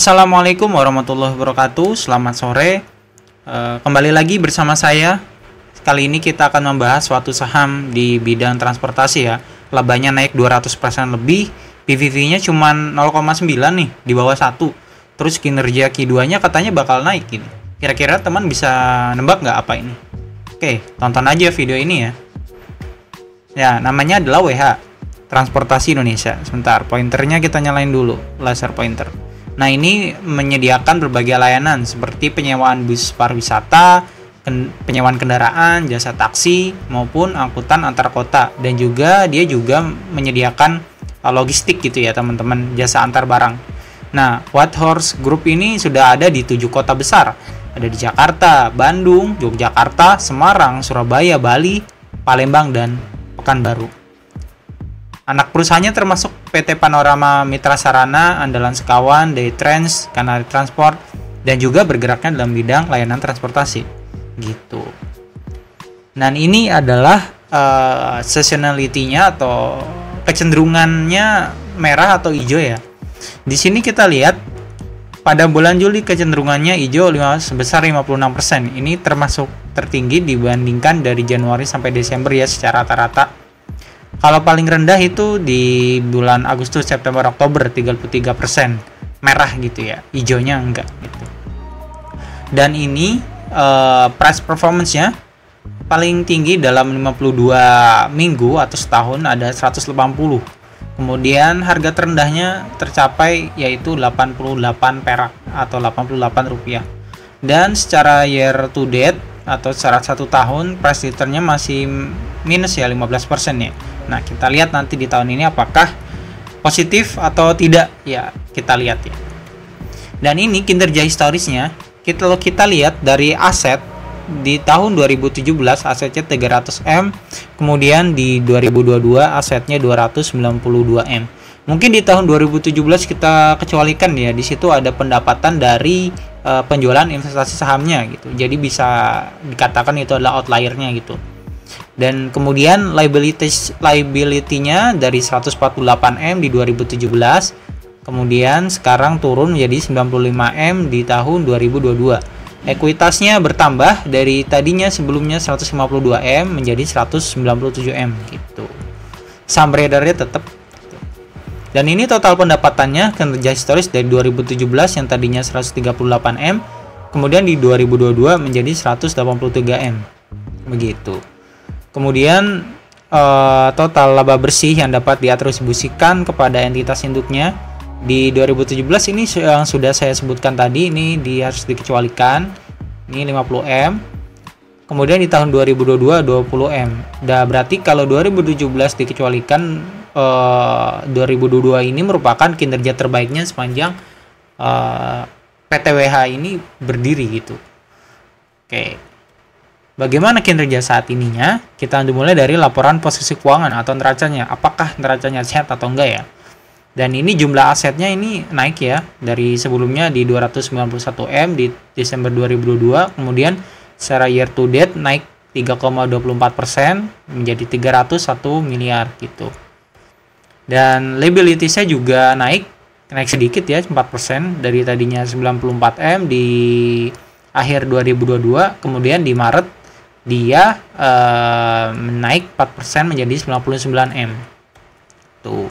Assalamualaikum warahmatullahi wabarakatuh. Selamat sore. Kembali lagi bersama saya. Kali ini kita akan membahas suatu saham di bidang transportasi ya. Labanya naik 200% lebih. PVV-nya cuma 0,9 nih, di bawah 1. Terus kinerja Q2-nya katanya bakal naik gitu. Kira-kira teman bisa nebak nggak apa ini? Oke, tonton aja video ini ya. Ya, namanya adalah WH, Transportasi Indonesia. Sebentar, pointernya kita nyalain dulu, laser pointer. Nah, ini menyediakan berbagai layanan seperti penyewaan bus pariwisata, penyewaan kendaraan, jasa taksi, maupun angkutan antar kota. Dan juga dia juga menyediakan logistik gitu ya teman-teman, jasa antar barang. Nah, Whitehorse Group ini sudah ada di 7 kota besar. Ada di Jakarta, Bandung, Yogyakarta, Semarang, Surabaya, Bali, Palembang, dan Pekanbaru. Anak perusahaannya termasuk PT Panorama Mitra Sarana, Andalan Sekawan, Daytrans, Kanari Transport, dan juga bergeraknya dalam bidang layanan transportasi. Gitu. Dan ini adalah seasonality-nya atau kecenderungannya merah atau hijau ya. Di sini kita lihat pada bulan Juli kecenderungannya hijau sebesar 56%. Ini termasuk tertinggi dibandingkan dari Januari sampai Desember ya secara rata-rata. Kalau paling rendah itu di bulan Agustus, September, Oktober 33%. Merah gitu ya, hijaunya enggak gitu. Dan ini price performance-nya paling tinggi dalam 52 minggu atau setahun ada 180. Kemudian harga terendahnya tercapai yaitu 88 perak atau 88 rupiah. Dan secara year to date atau secara 1 tahun price return-nya masih minus ya 15% ya. Nah, kita lihat nanti di tahun ini apakah positif atau tidak ya, kita lihat ya. Dan ini kinerja historisnya, kalau kita lihat dari aset di tahun 2017 asetnya 300M, kemudian di 2022 asetnya 292M. Mungkin di tahun 2017 kita kecualikan ya, di situ ada pendapatan dari penjualan investasi sahamnya gitu. Jadi bisa dikatakan itu adalah outlier-nya gitu. Dan kemudian liability-nya dari 148M di 2017, kemudian sekarang turun menjadi 95M di tahun 2022. Ekuitasnya bertambah dari tadinya sebelumnya 152M menjadi 197M gitu. Saham beredarnya tetap. Dan ini total pendapatannya kinerja historis dari 2017 yang tadinya 138M, kemudian di 2022 menjadi 183M. Begitu. Kemudian total laba bersih yang dapat diatribusikan kepada entitas induknya di 2017 ini yang sudah saya sebutkan tadi, ini harus dikecualikan. Ini 50M. Kemudian di tahun 2022 20M. Dah berarti kalau 2017 dikecualikan, 2022 ini merupakan kinerja terbaiknya sepanjang PTWH ini berdiri gitu. Oke. Bagaimana kinerja saat ininya? Kita dimulai dari laporan posisi keuangan atau neracanya. Apakah neracanya sehat atau enggak ya? Dan ini jumlah asetnya ini naik ya, dari sebelumnya di 291M di Desember 2022, kemudian secara year to date naik 3,24% menjadi 301 miliar gitu. Dan liabilities-nya juga naik sedikit ya, 4% dari tadinya 94M di akhir 2022, kemudian di Maret dia naik 4% menjadi 99M. Tuh.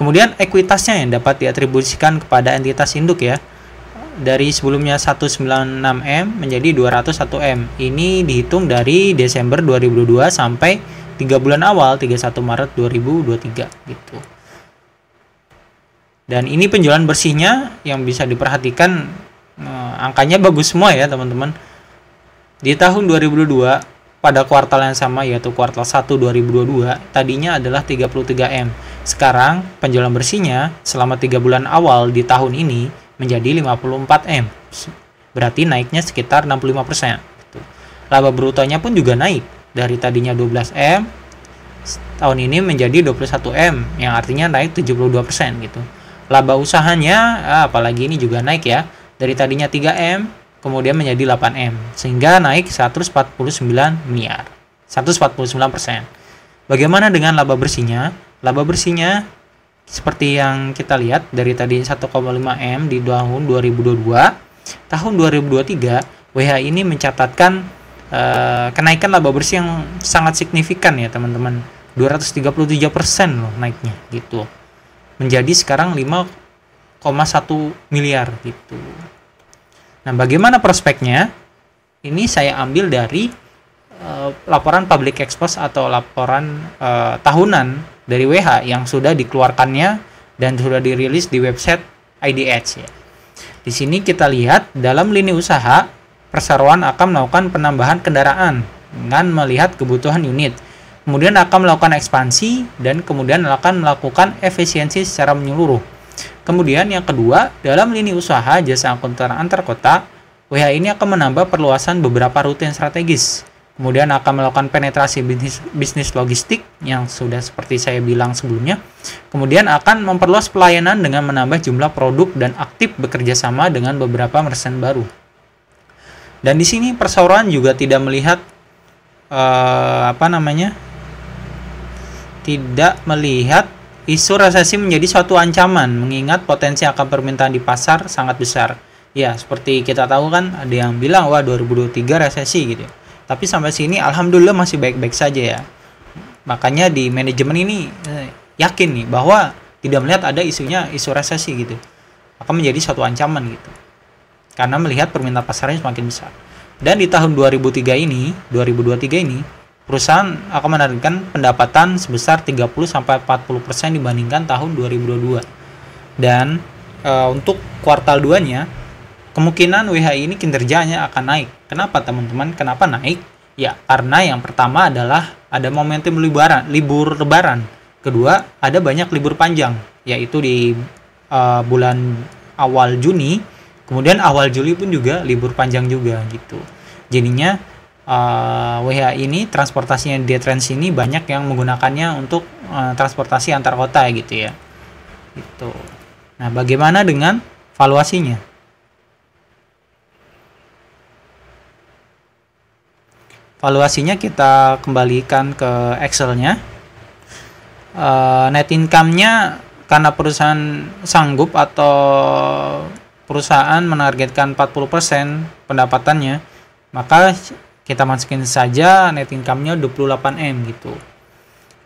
Kemudian ekuitasnya yang dapat diatribusikan kepada entitas induk ya. Dari sebelumnya 196M menjadi 201M. Ini dihitung dari Desember 2022 sampai 3 bulan awal 31 Maret 2023 gitu. Dan ini penjualan bersihnya yang bisa diperhatikan, angkanya bagus semua ya teman-teman. Di tahun 2022 pada kuartal yang sama yaitu kuartal 1 2022 tadinya adalah 33M. Sekarang penjualan bersihnya selama 3 bulan awal di tahun ini menjadi 54M. Berarti naiknya sekitar 65%. Laba brutonya pun juga naik dari tadinya 12M tahun ini menjadi 21M, yang artinya naik 72% gitu. Laba usahanya apalagi ini juga naik ya, dari tadinya 3M kemudian menjadi 8M, sehingga naik 149 miliar, 149%. Bagaimana dengan laba bersihnya? Laba bersihnya seperti yang kita lihat dari tadi 1,5 M di tahun 2022, tahun 2023 WH ini mencatatkan kenaikan laba bersih yang sangat signifikan ya teman-teman, 237% loh naiknya gitu, menjadi sekarang 5,1 miliar gitu. Nah, bagaimana prospeknya? Ini saya ambil dari laporan public expose atau laporan tahunan dari WH yang sudah dikeluarkannya dan sudah dirilis di website IDH ya. Di sini kita lihat dalam lini usaha perseroan akan melakukan penambahan kendaraan dengan melihat kebutuhan unit. Kemudian akan melakukan ekspansi dan kemudian akan melakukan efisiensi secara menyeluruh. Kemudian yang kedua, dalam lini usaha jasa angkutan antar kota, WH ini akan menambah perluasan beberapa rute yang strategis. Kemudian akan melakukan penetrasi bisnis logistik yang sudah seperti saya bilang sebelumnya. Kemudian akan memperluas pelayanan dengan menambah jumlah produk dan aktif bekerja sama dengan beberapa merchant baru. Dan di sini perseroan juga tidak melihat tidak melihat isu resesi menjadi suatu ancaman, mengingat potensi akan permintaan di pasar sangat besar. Ya, seperti kita tahu kan, ada yang bilang wah 2023 resesi gitu. Tapi sampai sini alhamdulillah masih baik-baik saja ya. Makanya di manajemen ini yakin nih bahwa tidak melihat ada isu resesi gitu. Akan menjadi suatu ancaman gitu. Karena melihat permintaan pasarnya semakin besar. Dan di tahun 2023 ini, perusahaan akan menargetkan pendapatan sebesar 30-40% dibandingkan tahun 2022. Dan untuk kuartal 2-nya, kemungkinan WH ini kinerjanya akan naik. Kenapa teman-teman? Kenapa naik? Ya, karena yang pertama adalah ada momentum libur lebaran. Kedua, ada banyak libur panjang, yaitu di bulan awal Juni, kemudian awal Juli pun juga libur panjang juga gitu. Jadinya WH ini transportasinya di Trans ini banyak yang menggunakannya untuk transportasi antar kota gitu ya. Gitu. Nah, bagaimana dengan valuasinya? Valuasinya kita kembalikan ke Excel-nya. Net income-nya karena perusahaan sanggup atau perusahaan menargetkan 40% pendapatannya, maka kita masukin saja net income-nya 28M gitu.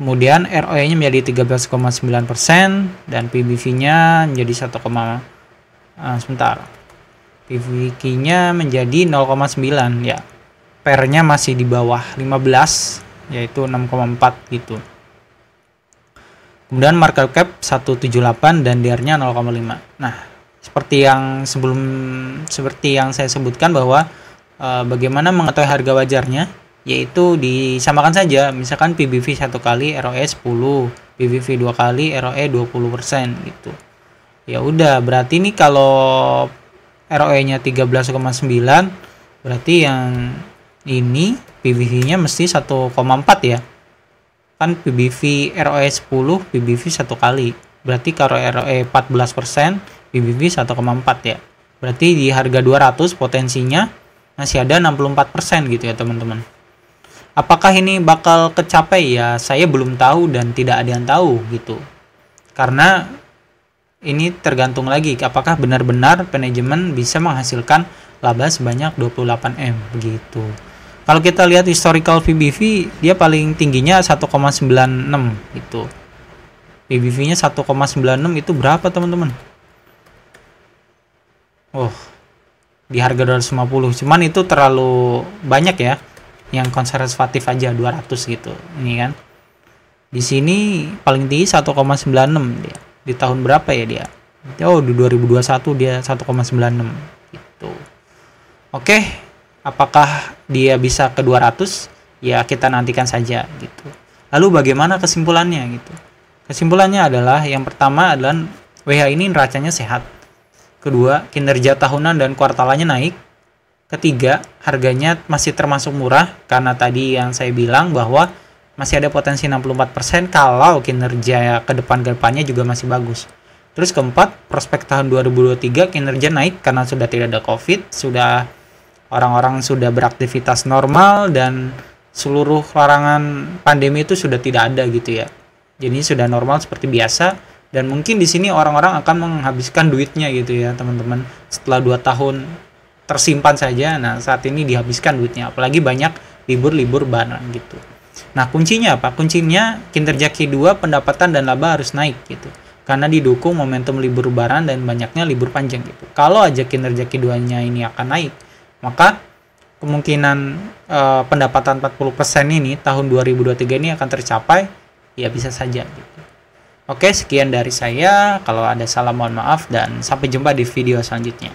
Kemudian ROE-nya menjadi 13,9% dan PBV-nya menjadi PBV-nya menjadi 0,9 ya. PER-nya masih di bawah 15 yaitu 6,4 gitu. Kemudian market cap 178 dan DR-nya 0,5. Nah, seperti yang saya sebutkan bahwa bagaimana mengetahui harga wajarnya, yaitu disamakan saja, misalkan PBV 1 kali ROE 10, PBV 2 kali ROE 20% gitu. Ya udah, berarti ini kalau ROE-nya 13,9 berarti yang ini PBV-nya mesti 1,4 ya. Kan PBV ROE 10, PBV 1 kali. Berarti kalau ROE 14%, PBV 1,4 ya. Berarti di harga 200 potensinya masih ada 64% gitu ya teman-teman. Apakah ini bakal kecapai ya? Saya belum tahu dan tidak ada yang tahu gitu. Karena ini tergantung lagi apakah benar-benar manajemen bisa menghasilkan laba sebanyak 28M begitu. Kalau kita lihat historical PBV, dia paling tingginya 1,96 gitu. PBV-nya 1,96 itu berapa teman-teman? Oh, di harga 250. Cuman itu terlalu banyak ya. Yang konservatif aja 200 gitu. Ini kan. Di sini paling tinggi 1,96 dia. Di tahun berapa ya dia? Oh, di 2021 dia 1,96 gitu. Oke. Apakah dia bisa ke 200? Ya kita nantikan saja gitu. Lalu bagaimana kesimpulannya gitu? Kesimpulannya adalah yang pertama adalah WH ini neracanya sehat. Kedua, kinerja tahunan dan kuartalannya naik. Ketiga, harganya masih termasuk murah karena tadi yang saya bilang bahwa masih ada potensi 64% kalau kinerja ke depannya juga masih bagus. Terus keempat, prospek tahun 2023 kinerja naik karena sudah tidak ada Covid, sudah orang-orang sudah beraktivitas normal dan seluruh larangan pandemi itu sudah tidak ada gitu ya. Jadi sudah normal seperti biasa Dan mungkin di sini orang-orang akan menghabiskan duitnya gitu ya teman-teman. Setelah 2 tahun tersimpan saja, nah saat ini dihabiskan duitnya. Apalagi banyak libur-libur bareng gitu. Nah kuncinya apa? Kuncinya kinerja Q2 pendapatan dan laba harus naik gitu. Karena didukung momentum libur lebaran dan banyaknya libur panjang gitu. Kalau aja kinerja Q2-nya ini akan naik, maka kemungkinan pendapatan 40% ini tahun 2023 ini akan tercapai, ya bisa saja gitu. Oke, sekian dari saya. Kalau ada salah mohon maaf dan sampai jumpa di video selanjutnya.